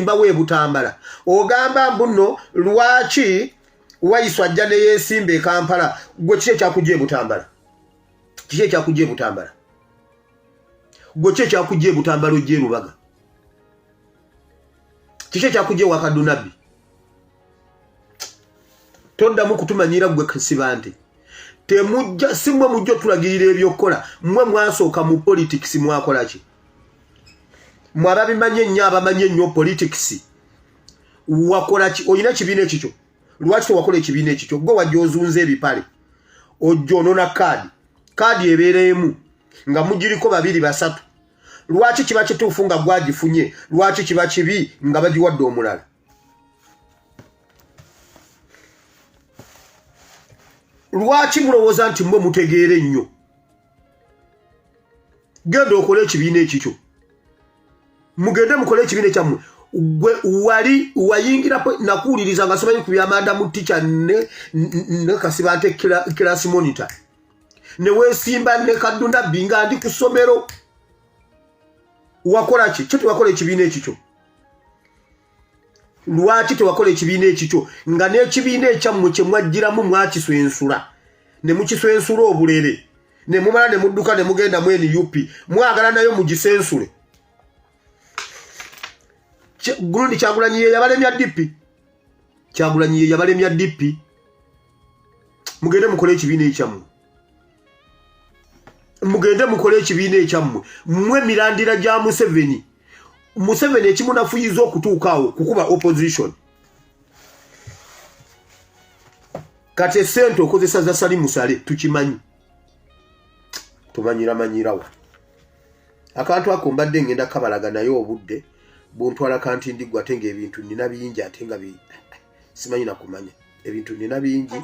mbawe Butambala ogamba mbuno lwaki Waiswa ajja ne yesimbe Kampala gwe kye kyakujje Butambala kye kyakujje Butambala gwe kye kyakujje Butambala ojje Rubaga kye kyakujje Wakadunabi toddamu kutumanyira gwe kasibante temujja simwe mujjo tulagirira ebyokola mmwe mwasooka mu politics mwakola ki mwababimanye nnyo abamanye nnyo politics wakola ki oyina kibiina ekikyo lwaki wakola ekibiina ekikyo gwe wajja ozunza ebipale ojja onona kaadi ebeereemu nga mugiriko 2-3 lwaki kiba kituufu nga gwagifunye lwaki kiba kibi nga bagiwadde omulala lwaki mulowooza nti mmwe mutegeere nnyo genda okole ekibiina ekikyo mugende mukole ekibiina ekyammwe gwe wali wayingira nakuwuliriza nga somanyi ku byamadamu teacher ne kasibante class monitor ne weesimba ne Kaddunabi nga ndi ku ssomero wakola ki kyo tewakola ekibiina ekikyo lwaki tewakola ekibiina ekikyo nga n'ekibiina ekyammwe kye mwajjiramu mwakiswensula ne mukiswensula obulere ne mumala ne mudduka ne mugenda mu NUP mwagala nayo mugisensule Gurundi Kyagulanyi ye yabalemya DP Kyagulanyi ye yabalemya DP mugende mukole ekibiina ekyammwe mugende mukole ekibiina ekyammwe mmwe mirandira gya Museveni ekimunafuyiza okutuukaawo kukuba opposition kati esente okozesa za sali musale tukimanyi tumanyira akantu ako mbadde ngenda kabalaga naye obudde bontwala kanti ndigwa ate ebintu nina bingi ate nga simanyi nakumanya ebintu nina bingi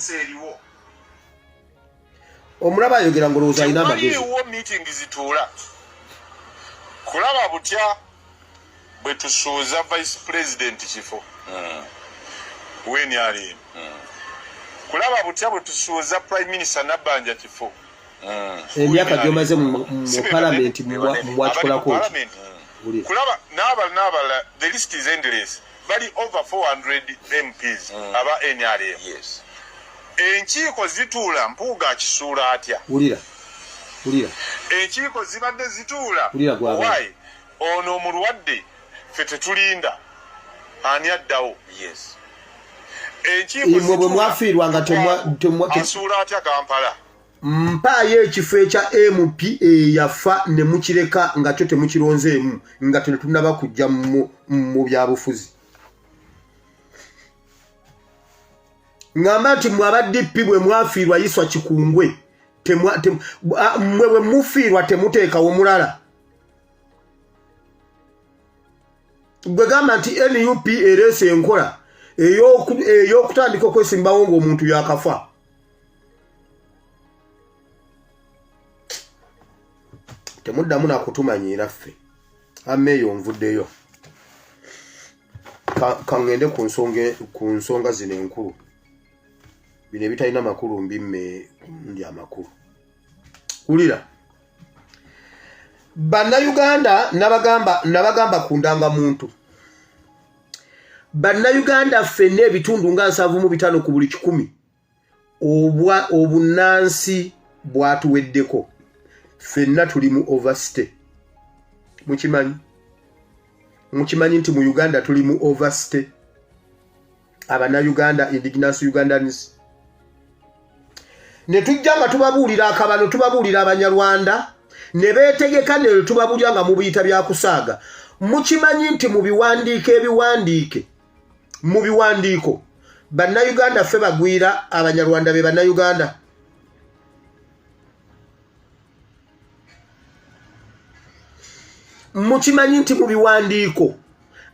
omulaba ayogera ngolowooza alina amagezi meeting zituula kulaba butya bwe tusuuza vice president kifo weni ali kulaba butya bwe tusuuza prime minister Nabbanja kifo emyaka gyomaze mu parliament mwakikola kulaba n'abala the list is endless bali over 400 MPs aba NRM yes enkiiko zituula mpuuga kisuula atya ulira enkiiko zibadde zituula why ono omulwadde ffe tetulinda ani addawo yes enkiiko bwe mwafiirwa nga asuula atya Kampala mpaayo ekifo ekya MP yafa ne mukireka nga kyo temukironzeemu nga tetunaba kujja mu byabufuzi ngamba nti mwaba DP bwe mwafiirwa Yiswa Kikungwe mwe bwe mufiirwa temuteekawo mulala gwe gamba nti NUP ereese enkola ey'okutandika okwesimbawo ng'omuntu yakafa temuddamu nakutumanyiira ffe ameeyo nvuddeyo kangende ku nsonga zino enkulu bino ebitalina makulu mbimme ndi amakulu ulira bannayuganda nabagamba ku ndangamuntu bannayuganda ffenna ebitundu nga 75 ku buli 100 obunansi bwatuweddeko ffenna tuli mu overstay mukimanyi nti mu Uganda tuli mu overstay Abannayuganda indigenous Ugandans ne tujja nga tubabuulira akabano tubabuulira Abanyarwanda ne beetegeka ne tubabuulira nga mu biyita bya kusaaga mukimanyi nti mu biwandiiko bannayuganda ffe bagwira Abanyarwanda be bannayuganda mukimanyi nti mu biwandiiko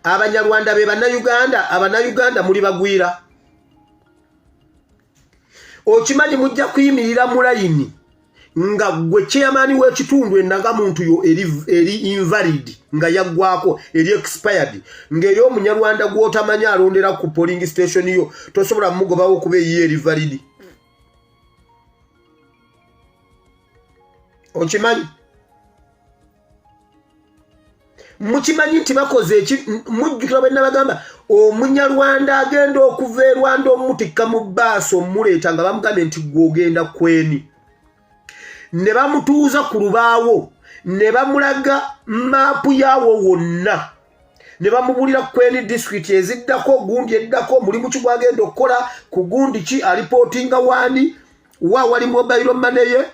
Abanyarwanda be bannayuganda Abannayuganda muli bagwira okimanyi mujja kuyimirira mu layini nga gwe chairman w'ekitundu endagamuntu yo eri invalid nga yaggwako eri expired ngeri Omunyarwanda gw'otamanya alondera ku polling station yo tosobola mugobawo okuba eri valid okimanyi mukimanyi nti bakoze mujjukira bwe nabagamba omunyarwanda agenda okuva e Rwanda omutikka mu bbaasi omuleeta nga bamugambye nti gwogenda kweni ne bamutuuza ku lubaawo ne bamulaga maapu yaawo wonna ne bamubulira kweni district eziddako gundi eddako mulimu ki gwagenda okukola ku gundi ki alipootinga waani wa wali mobile money ye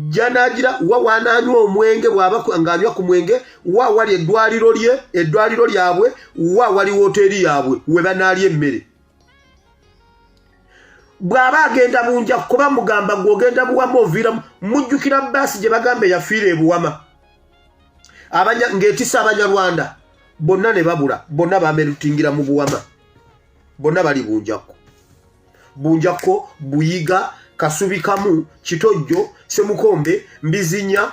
janagira wa wananywa omwenge bwaba nganywa ku mwenge wa wali eddwaliro lyabwe wa wali hoteli yabwe we banali emmere bwaba agenda bunja kuba mugamba gwogenda buwama ovira mujjukira basi gye bagambe yafiire ebuwama ng'etisa Abanyarwanda bonna ne babula bonna bamerutingira mu buwama bonna bali bunjako buyiga Kasubi kamu Kitojjo Semukombe Mbizinya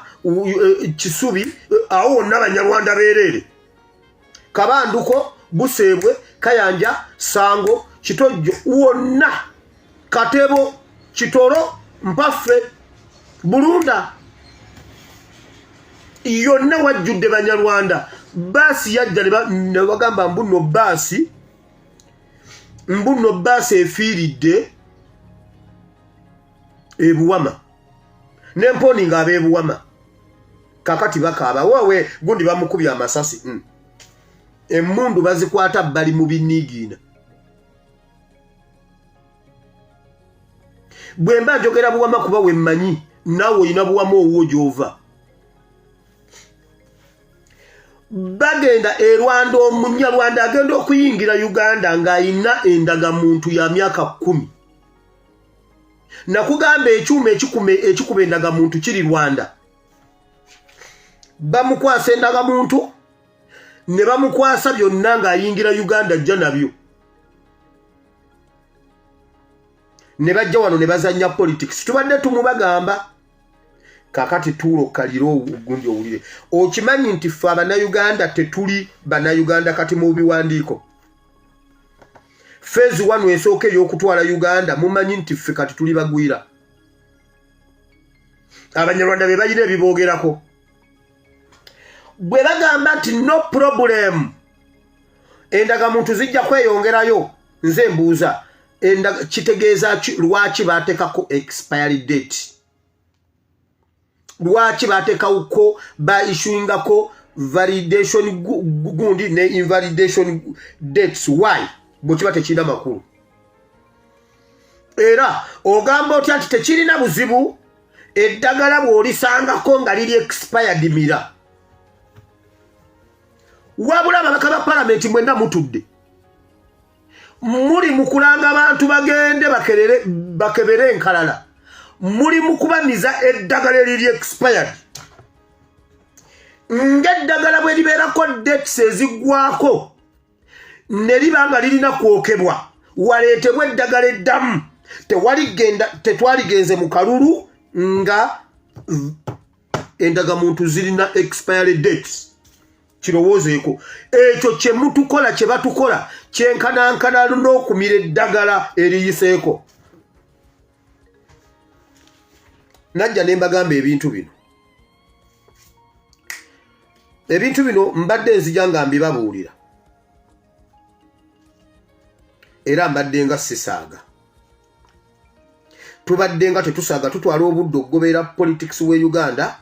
Kisubi awo n'Abanyarwanda berere Kabanduko Busebwe Kayanja Sango Kitojjo wonna Katebo Kitoro Mpafe Burunda yonna wajjudde Banyarwanda basi yajja ne bagamba mbuno basi efiiridde ebuwama nemponi nga abebuwama kakati bakaaba wowe gundi bamukubya amasasi emmundu bazikwata bali mu binigiina bwemba njogera buwama kuba wemmanyi nawe olina buwama owwo gy'ova bagenda e Rwanda omunyarwanda agenda okuyingira Uganda ng'ayina endagamuntu ya myaka 10 nakugamba ekyuma ekikuba endagamuntu kiri Rwanda bamukwasa endagamuntu ne bamukwasa byonna ng'ayingira Uganda ajja nabyo ne bajja wano ne bazanya politics tubadde tumubagamba kakati tulo kaliro ogundi owulire okimanyi nti ffe Abannayuganda tetuli Bannayuganda kati mu biwandiiko Phase 1 esooka ey'okutwala Uganda mumanyi nti ffe kati tuli bagwira Abanyarwanda be bayina ebiboogerako bwe bagamba nti no problem endagamuntu zijja kweyongerayo nze mbuuza kitegeeza lwaki baatekako expiry date lwaki baatekawuko issuingako validation gundi ne invalidation dates why bwe tekirina makulu era ogamba otya nti tekirina buzibu eddagala bw'olisangako nga liri expired mira wabula ababaka ba palamenti mwenna mutudde muli mu kulanga abantu bagende bakebere enkalala muli mu kubaniza eddagala eriri expired ng'eddagala bwe libeerako dates eziggwako ne liba nga lirina kwokebwa waleetebwa eddagala eddamu tetwaligenze mu kalulu nga endagamuntu zirina expiry dates kirowoozeeko ekyo kye mutukola kye batukola kyenkanankana n'okumira eddagala eriyiseeko najja ne mbagamba ebintu bino mbadde nzija nga mbibabuulira era mbadde nga sisaaga tubadde nga tetusaaga tutwala obudde okugobera politics we Uganda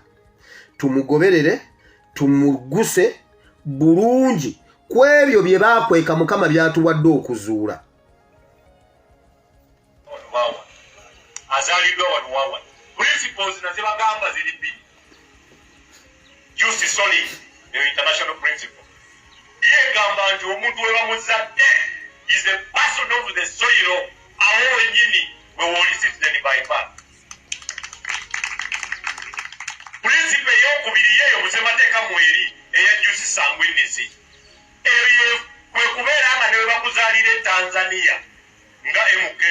tumugoberere tumuguse bulungi ku ebyo bye baakweka Mukama byatuwadde okuzuula azaliddwa wano wawa principles naze bagamba ziri bbiri justi solid the international principle yegamba nti omuntu we bamuzadde is a person of the soil awo wenyini we woli citizen by birth principle eyokubiri yeyo musemateeka mweri eya justi sanguinity eyo kwe kubeera nga ne we bakuzaalira e Tanzania nga MK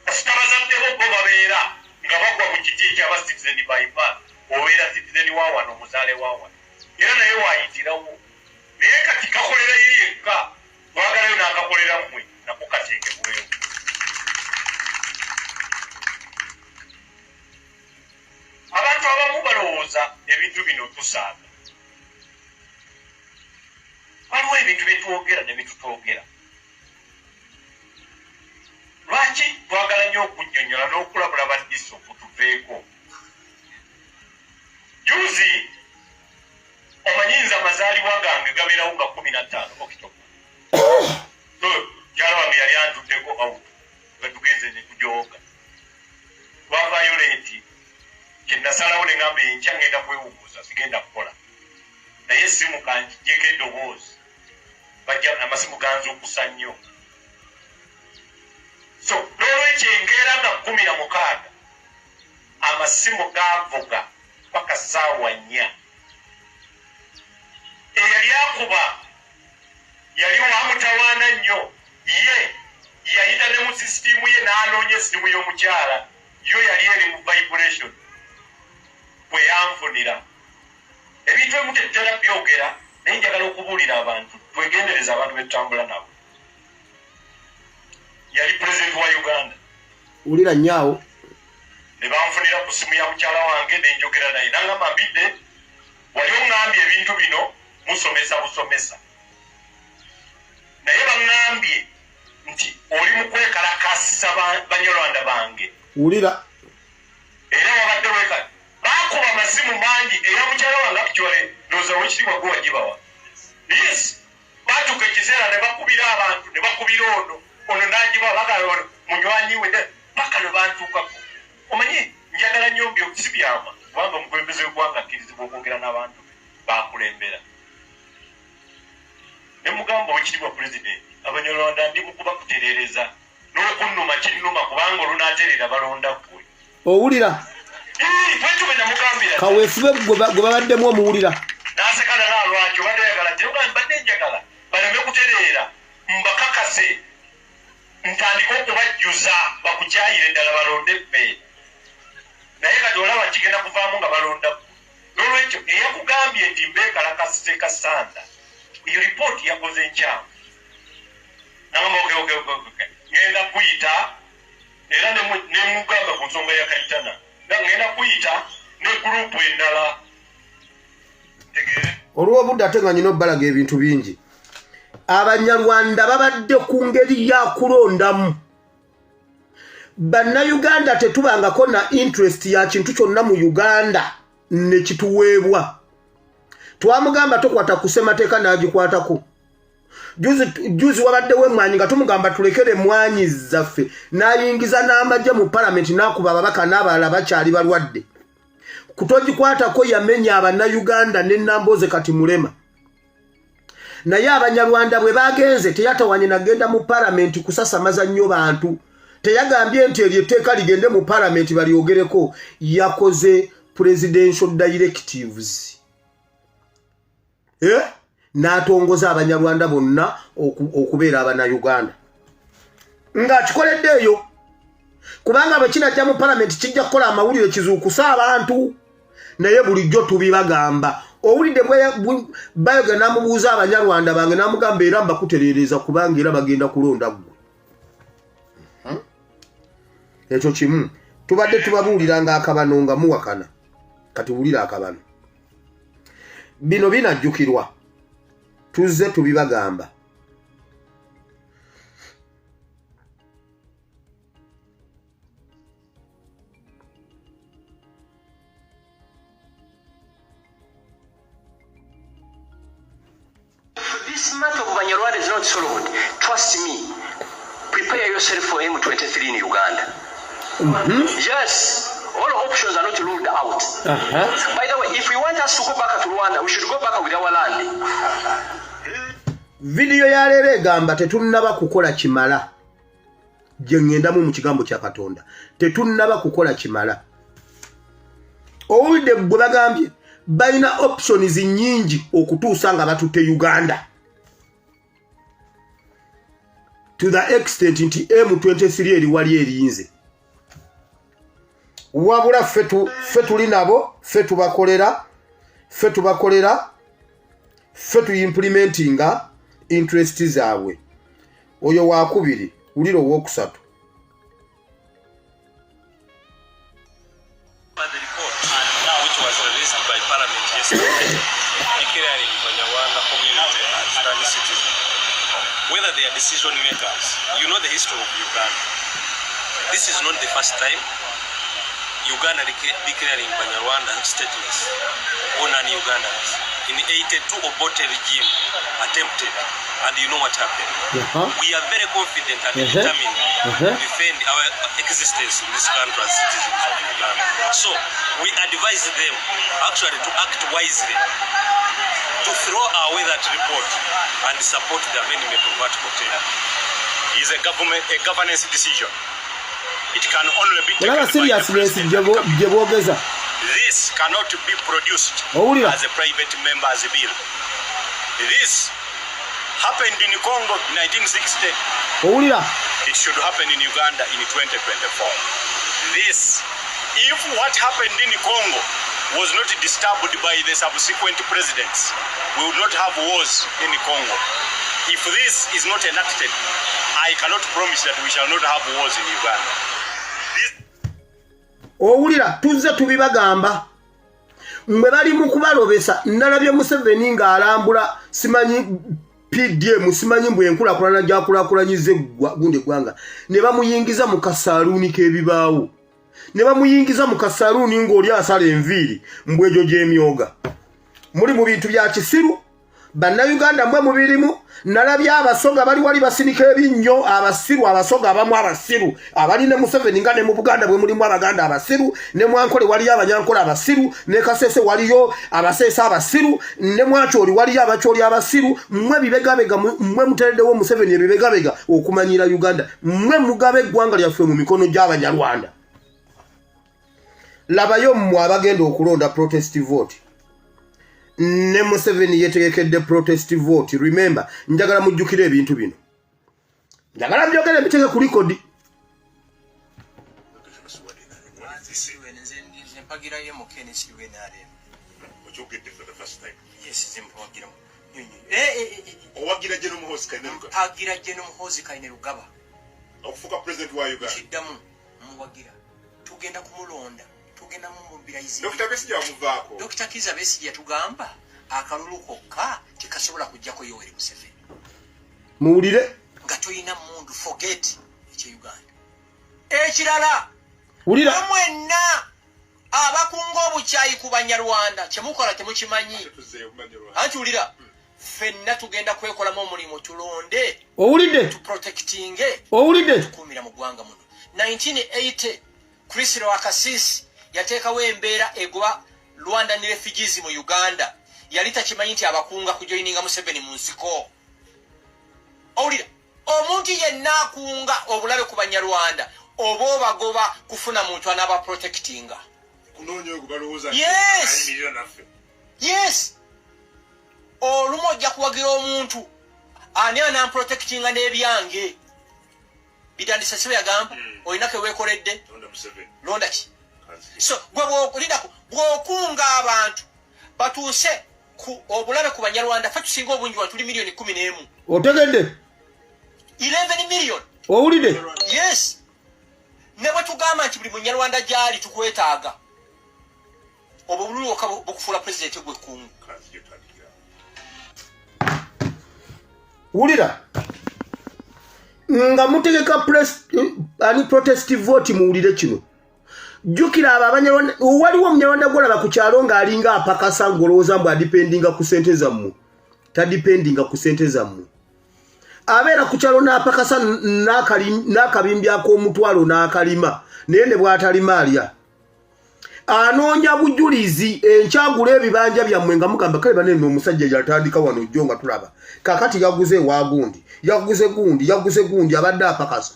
asitabazaddeho bo babeera nga bagwa mu kiti ekyaba citizen by birth obeera citizen wa wano muzaale wa wano era naye waayitirawo naye kati kakolera ye yekka twagalayo n'akakolera mmwe nako kateekebweyo abantu abamu balowooza ebintu bino tusaaga byogera lwaki twagala nnyo okunnyonnyola n'okulabula baddiso kutuveeko juzi omanyinza amazaalibwa gange gabeerawo nga 15 okitoba so kyala wange yali antuddeko out nga tugenze ne kujoga lwavaayo leeti kyennasalawo ne ngamba enkya ngenda kwewuguza sigenda kukola naye essimu kanjijjeko eddoboozi bajja amasimu ganzukusa nnyo so n'olwekyo enkeera nga 16 amasimu gaavuga paka ssaawa 4 eyali akuba yali wamutawaana nnyo ye yayita ne mu sisitimu ye n'anoonya esitimu y'omukyala yo yali eri mu vibration bwe yanfunira ebintu ebimu tetutera byogera naye njagala okubuulira abantu twegendereza abantu betutambula nabo yali pulezidenti wa Uganda ulira nnyawo ne banfunira ku simu ya mukyala wange nenjogera naye nangamba mbidde wali oŋŋambye ebintu bino musomesa busomesa naye baŋŋambye nti oli mu kwekalakasa banyarwanda bange ulira era wabadde weka bakuba amasimu mangi eya mukyala wange actually ndowooza wekiriwa gwe wagibawa yes batuuka ekiseera ne bakubira abantu ne bakubira ono n'agibawa bagala munywanyi we paka ne bantuukako omanyi njagala nnyo si byama kubanga omukulembeze w'eggwanga akkirizibwa okwogera n'abantu bakulembera ne mugamba owekitiibwa pulezidenti abanyarwanda ndi mukuba kutereereza n'okunnuma kinnuma kubanga olunaatereera balonda ggwe owulira twetube namugambira kaweefube gwe babaddemu omuwulira n'asekana naalwaki obadde oyagala nti ogambe badde njagala baleme kutereera mbakakase ntandika okubajjuza bakukyayire ddala balonde ffe naye kati olaba kigenda kuvaamu nga balonda n'olwekyo eyakugambye nti mbeekalakasise kasanda eyo ripooti yakoze nkyamu nagamba ngenda kuyita era nemugamba ku nsonga ya kayitana ngenda kuyita ne gurupu endala olw'obudde ate nga nyina obbalaga ebintu bingi abanyarwanda babadde ku ngeri yakulondamu bannayuganda tetubangako na interest ya kintu kyonna mu Uganda ne kituweebwa twamugamba tokwata kusemateeka n'agikwatako juzi wabaddewo emwanyi nga tumugamba tulekere emwanyi zaffe n'ayingiza n'amagye mu palamenti n'akuba ababaka n'abalala bakyali balwadde kutogikwatako yamenya abannayuganda n'ennambooze kati mulema naye abanyarwanda bwe bagenze teyatawanye nagenda mu palamenti kusasamaza nnyo bantu teyagambye nti eryo etteeka ligende mu palamenti balyogereko yakoze presidential directives n'atongoza abanyarwanda bonna okubeera abannayuganda ng'akikoledde eyo kubanga bwe kinajja mu palamenti kijja kukola amawulire kizuukusa abantu naye bulijjo tubibagamba owulidde bayoga n'amubuuza abanyarwanda bange n'amugamba era mbakutereereza kubanga era bagenda kulonda ggwe ekyo kimu tubadde tubabuuliranga akabano nga muwakana kati wulira akabano bino binajjukirwa tuzze tubibagamba This matter of Banyarwanda is not solved. Trust me. Prepare yourself for M23 in Uganda. Yes, all options are not ruled out. By the way, if we want us to go back to Rwanda, we should go back with our land. Video ya lero egamba tetunnaba kukola kimala. Je ngendamu mu kigambo kya Katonda. Tetunnaba kukola kimala. Owulidde bwe bagambye balina options nyingi okutuusa nga batutte Uganda. To the extent nti M23 eri wali erinze. Wabula ffe tuli nabo, ffe tubakolera, ffe tu-implementinga interest zaabwe. Oyo wakubiri, uliro wokusatu. Whether they are decision makers. You know the history of Uganda. This is not the first time Uganda declaring Banyarwanda stateless on non-Ugandans. In 82, Obote regime attempted, and you know what happened. We are very confident and determined to defend our existence in this country as citizens of Uganda. So we advise them actually to act wisely, to throw away that report and support the amendment of Article 10. It is a governance decision. It can only be taken by the president. This cannot be produced as a private member's bill. This happened in Congo in 1960. It should happen in Uganda in 2024. This, if what happened in Congo was not disturbed by the subsequent presidents, we would not have wars in Congo. If this is not enacted, I cannot promise that we shall not have wars in Uganda. Owulira tuzze tubibagamba mwe bali mu kubalobesa nalabye Museveni ng'alambula simanyi PDM simanyi mbwe enkulakulana gyakulakulanyize gunde gwanga ne bamuyingiza mu kasaaluuni k'ebibaawo ne bamuyingiza mu kasaaluuni ng'oli asala enviiri mbwejo gy'emyoga muli mu bintu bya kisiru bannayuganda mwe mubirimu nalabye abasoga bali wali basinika ebinnyo abasiru abasoga abamu abasiru abali ne Museveni nga ne mu Buganda bwe mulimu abaganda abasiru ne Mwankole wali abanyankole abasiru ne Kasese waliyo abasesa abasiru ne Mwacholi wali abacholi abasiru mwe bibegabega mwe mutereddewo Museveni ebibegabega okumanyira Uganda mwe mugabe gwanga lyaffe mu mikono gy'Abanyarwanda labayo mmwe abagenda okulonda protest vote ne Museveni yetegekedde protest vote. Remember, njagala mujjukire ebintu bino. Njagala mbyogere biteke ku record. Owagira General Muhoozi Kainerugaba. Agira General Muhoozi Kainerugaba. Okufuka president wa Uganda. Kiddamu muwagira. Tugenda kumulonda. Tugenda mumubirayizi. Dr. Besigye amuvaako. Dr. Kiza Besigye tugamba akalulu kokka tekasobola kujjako Yoweri Museveni. Muwulire nga toyina mundu forget ekye Uganda. Ekirala wulira mwenna abakunga obukyayi ku Banyarwanda kyemukola temukimanyi. Anti wulira fenna tugenda kwekolamu omulimu tulonde. Owulidde to protectinge. Owulidde tukumira mu ggwanga muno. 1980 Chris Rwakasisi yateekawo embeera egoba Rwandan refugees mu Uganda. Yali takimanyi nti abakunga kujoininga Museveni mu nsiko. Owulira omuntu yenna akunga obulabe ku Banyarwanda oba obagoba kufuna muntu anaba protectinga. Kunoonya okubalowooza. Yes. Yes. Olumu ojja kuwagira omuntu ani anamprotectinga n'ebyange. Bidandisa sibe yagamba oyinako eweekoledde londa ki. So bw'okunga abantu batuuse ku obulabe ku Banyarwanda ffe tusinga obungi watu tuli milioni 11. Otegedde 11 million. Owulidde Yes. Ne bwe tugamba nti buli Munyarwanda gyali tukwetaaga obwo bululu okufuula president gw'ekkungu. Wulira nga mutegeka protest vote muwulire kino jukira Abanyarwanda waliwo Omunyarwanda gwolaba ku kyalo ng'alinga apakasa ng'olowooza mbu adipendinga ku ssente zammwe tadipendinga ku ssente zammwe abeera ku kyalo n'apakasa n'akabimbyako omutwalo n'akalima naye ne bw'atalima alya anoonya bujulizi enkyagula ebibanja byammwe nga mugamba kale banene omusajja yatandika wano jjo nga tulaba kakati yaguze ewagundi yaguze gundi abadde apakasa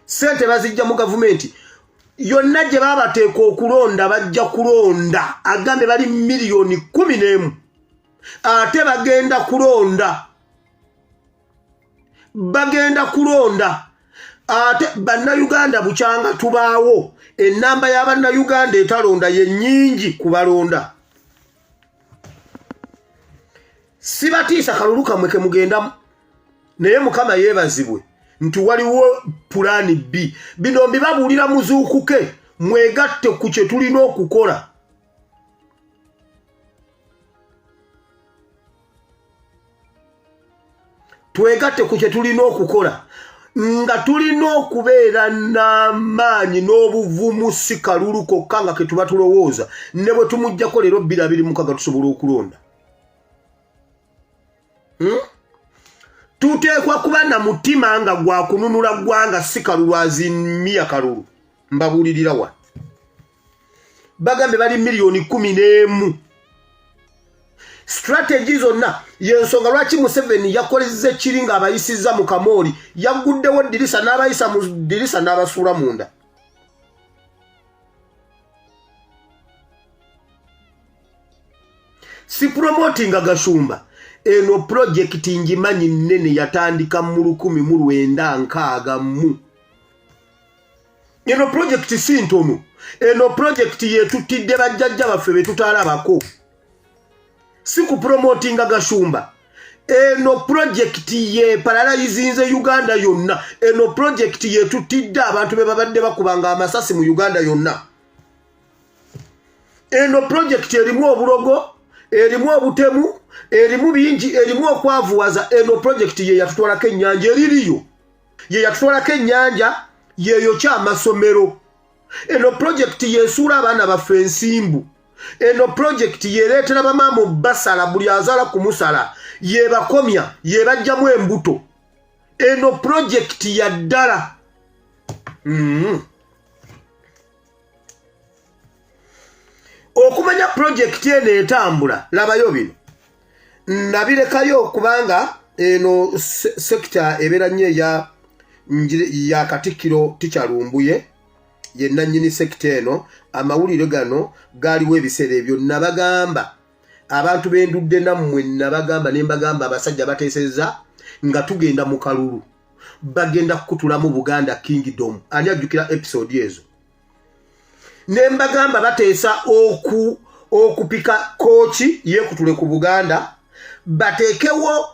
ssente bazijja mu gavumenti yonna gye baabateeka okulonda bajja kulonda agambe bali milioni 11 ate bagenda kulonda ate bannayuganda bukyanga tubaawo ennamba y'abannayuganda etalonda ye nnyingi kubalonda sibatiisa kalulu kamwe ke mugendamu naye Mukama yeebazibwe nti waliwo pulaani B bino mbibabuulira muzuukuke mwegatte ku kye tulina okukola. twegatte ku kye tulina okukola nga tulina okubeera n'amaanyi n'obuvumu si kalulu kokka nga ke tuba tulowooza ne bwe tumuggyako leero 2026 tusobola okulonda. Tuteekwa kuba na mutima nga gwa kununula ggwanga si kalulu azimia kalulu. Mbabuulirira wa bagambe bali miliyoni 11. Strategy zonna yensonga lwaki Museveni yakolezze kiri nga abayisizza mu Kamoli yaguddewo dirisa n'abayisa mu dirisa n'abasuula munda. Si promoting Gashumba eno project ngimanyi nnene yatandika mu 1960. Eno project si ntono. Eno project yetutidde bajjajja baffe betutaalabako. Si ku promoting Gashumba. Eno project ye paralyzinze Uganda yonna. Eno project yetutidde abantu be babadde bakubanga amasasi mu Uganda yonna. Eno project erimu obulogo, erimu obutemu, erimu bingi, erimu okwavuwaza. Eno project ye yatutwalako ennyanja eririyo. Ye yatutwalako ennyanja yeyo ky'amasomero. Eno project yesuula abaana baffe ensimbu. Eno project yereetera bamaama basala buli azala ku musala yebakomya yebajjamu embuto. Eno project ya ddala. Okumanya project eno etambula labayo bino nabirekayo kubanga eno sector ebeera nnyo ya Katikkiro tikyalumbuye yenna nnyini sector eno amawulire gano gaaliwo ebiseera ebyo nabagamba abantu b'endudde nammwe nabagamba ne mbagamba abasajja bateesezza nga tugenda mu kalulu bagenda kukutulamu Buganda Kingdom. Ani ajjukira episode ezo? Ne mbagamba bateesa okupika kochi yekutule ku Buganda bateekewo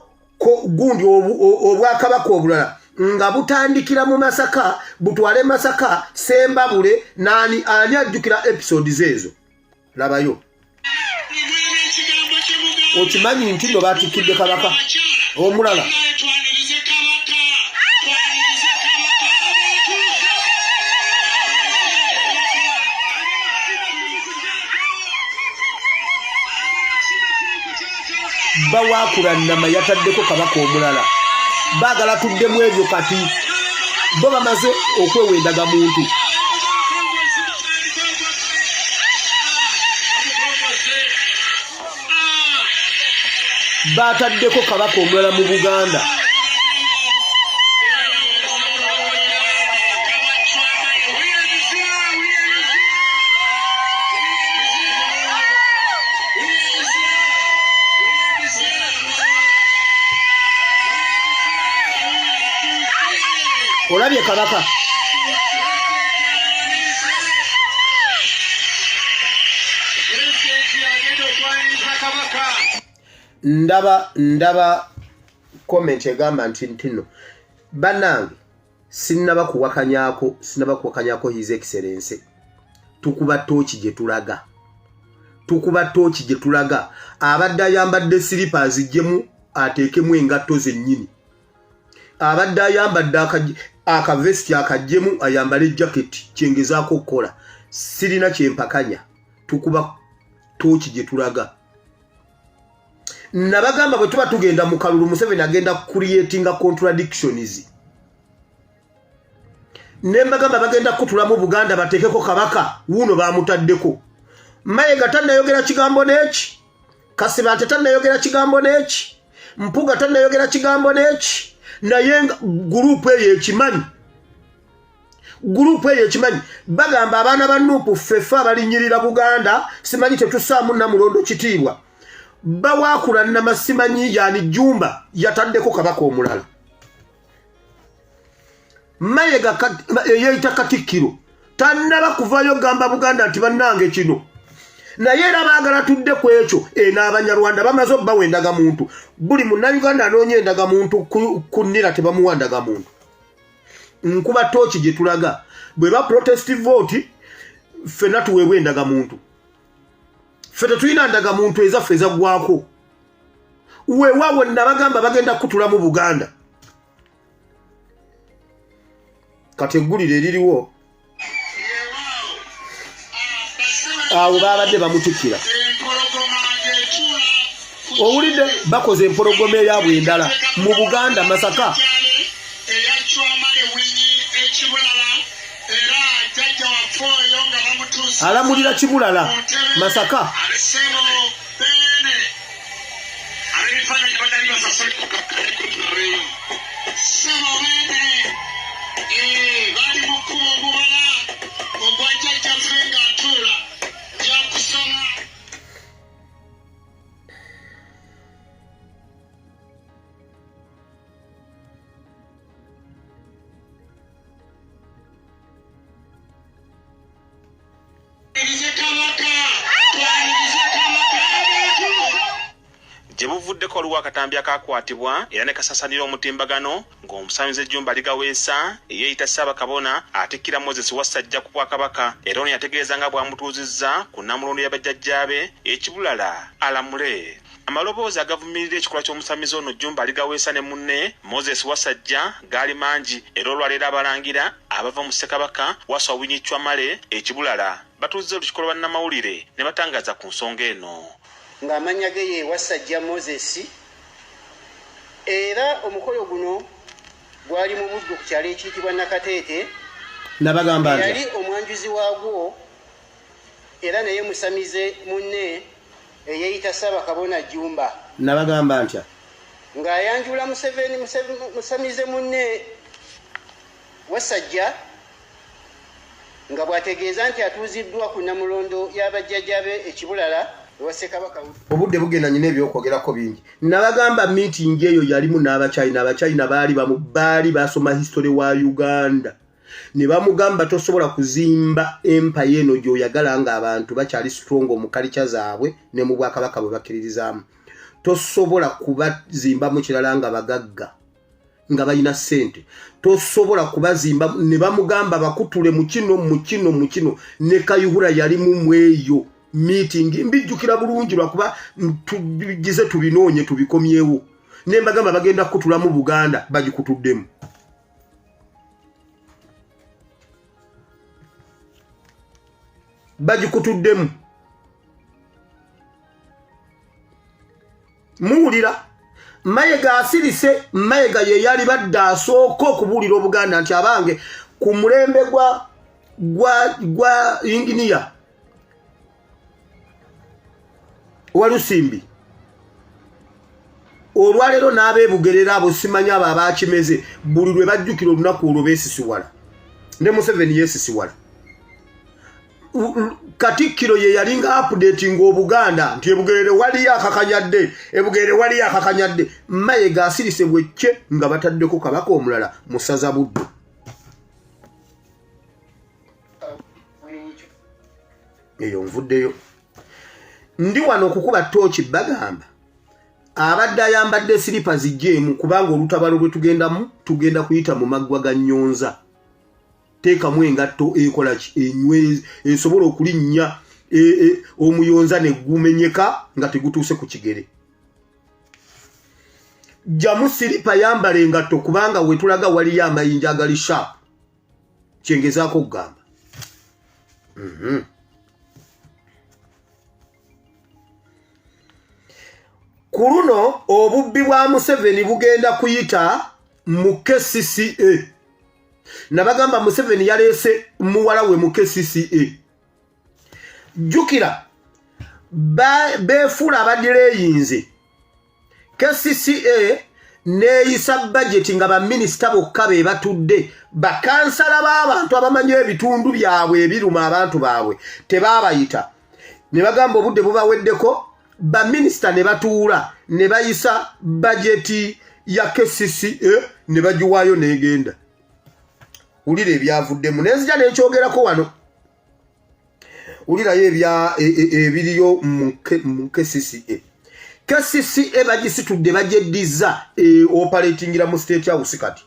gundi obwakabaka obulala nga butandikira mu Masaka butwale Masaka Sembabule nani ani ajjukira episodes ezo labayo. Okimanyi nti no batikidde kabaka omulala bawakula nama yataddeko kabaka omulala bagala tuddemu ebyo kati bo bamaze okwewendaga muntu. Bataddeko kabaka omulala mu Buganda. Olabye kabaka ndaba comment egamba nti ntino banange sinaba kuwakanyako His Excellency tukuba tochi gye tulaga abadde ayambadde slippers jemu ateekemu engatto zennyini abadde ayambadde akavesti akajjemu ayambale jacket kyengezaako okukola sirina kyempakanya tukuba tochi gye tulaga. Nabagamba bwe tuba tugenda mu kalulu Museveni agenda creating contradictions. Nembagamba bagenda kutula mu Buganda batekeko kabaka wuno bamutaddeko. Mayiga tannayogera kigambo n'eki. Kasibante tannayogera kigambo n'eki. Mpuga tannayogera kigambo n'eki. Naye group eyo ekimanyi bagamba abaana ba Nuupu ffeffe balinyirira Buganda simanyi tetusaamu Namulondo kitiibwa bawakula namasimanyi yani Jumba yataddeko kabaka omulala. Mayiga yeeyita Katikkiro tannaba kuvayo gamba Buganda nti bannange kino naye era baagala tudde ku ekyo n'Abanyarwanda bamaze bawendaga muntu buli munnayuganda anoonye endaga muntu kunnira tebamuwandaga muntu. Nkuba tochi gye tulaga bwe ba protest vote ffenna tuweebwa endaga muntu ffe tetulina ndaga muntu ezaffe ezaggwako weewawo nabagamba bagenda kutula mu Buganda kati eggulire eririwo awo babadde bamutikira owulidde bakoze empologoma eyabwe endala mu Buganda Masaka alamulira Kibulala Masaka Jebuvuddeko oluwa akatambi akakwatibwa era ne kasasanira omutimbagano ng'omusamize Ejjumba ligaweesa eyeeyita Ssaabakabona atikkira Moses Wassajja ku Bwakabaka era ono yategeeza nga bw'amutuuzizza ku Namulondo ya bajjajjaabe Ekibulala alamule. Amaloboozi agavumirira ekikolwa ky'omusamize ono Ejjumba ligaweesa ne munne Moses Wassajja gaali mangi era olwaleero abalangira abava mu Ssekabaka Wasswa Winnie Chwamale Ekibulala batuuzizza olukiiko lwa bannamawulire ne batangaza ku nsonga eno. Ng'amannya ge ye Wassajja Moses era omukolo guno gwali mu Buddu ku kyalo ekiyitibwa Nakateete nabagamba nti yali omwanjuzi waagwo era naye musamize munne eyeeyita Ssaabakabona Jjumba nabagamba ntya ng'ayanjula musamize munne Wassajja nga bw'ategeeza nti atuuziddwa ku Namulondo y'abajjajjaabe Ekibulala obudde bugenda nyina ebyokwogerako bingi nabagamba meeting eyo yalimu n'Abachina baali basoma history wa Uganda ne bamugamba tosobola kuzimba empire eno gy'oyagala nga abantu bakyali strong mu culture zaabwe ne mu Bwakabaka bwe bakkiririzaamu tosobola kubazimba mu kirala nga bagagga nga balina ssente tosobola kubazimba ne bamugamba bakutule mu kino ne Kayihura yalimu mweyo meeting mbijjukira bulungi lwakuba tugize tubinoonye tubikomyewo nembagamba bagenda kutula mu Buganda bagikutuddemu muwulira Mayiga asirise Mayiga ye yali badde asooka okubuulira Obuganda nti abange ku mulembe gwa inginiya Walusimbi olwaleero n'abeebugerera abo simanya abo abakimeze buli lwe bajjukira olunaku olwo beesisiwala ne Museveni yeesisiwala Katikkiro ye yalinga updating Obuganda nti ebugerere waliyo akakanyadde Mayiga asirise bwecce nga bataddeko kabaka omulala mu ssaza Buddu eyo nvuddeyo ndi wano okukuba tooki bagamba abadde ayambadde slippers jeemu kubanga olutabalo lwe tugenda kuyita mu maggwa ga Nnyonza teekamu engatto ekola ki enywezi esobola okulinnya omuyonza ne gumenyeka nga tegutuuse ku kigere jamu silipa yambala engatto kubanga we tulaga waliyo amayinja agali sharp kyengezaako okugamba Kuruno obubbi bwa Museveni bugenda kuyita mu KCCA. Nabagamba Museveni yaleese muwala we mu KCCA. Jukira beefula abadireyinze. KCCA neeyisa budget nga baminisita bokka be batudde bakansala b'abantu abamanyi ebitundu byabwe ebiruma abantu baabwe tebaabayita. Ne bagamba obudde bubaweddeko baminisita ne batuula ne bayisa budget ya KCCA ne bagiwaayo n'egenda. Ulira ebyavuddemu nenzija n'ekyogerako wano. Ulirayo ebiriyo mu KCCA. KCCA bagisitudde bagyeddiza operatingira mu State House kati.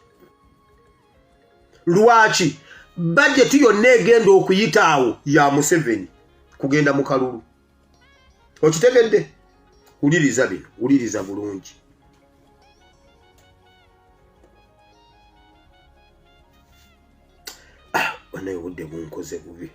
Lwaki budget yonna egenda okuyita awo ya Museveni kugenda mu kalulu. Okitegedde Uliriza bino, uliriza bulungi. Banaye obudde bunkoze bubi.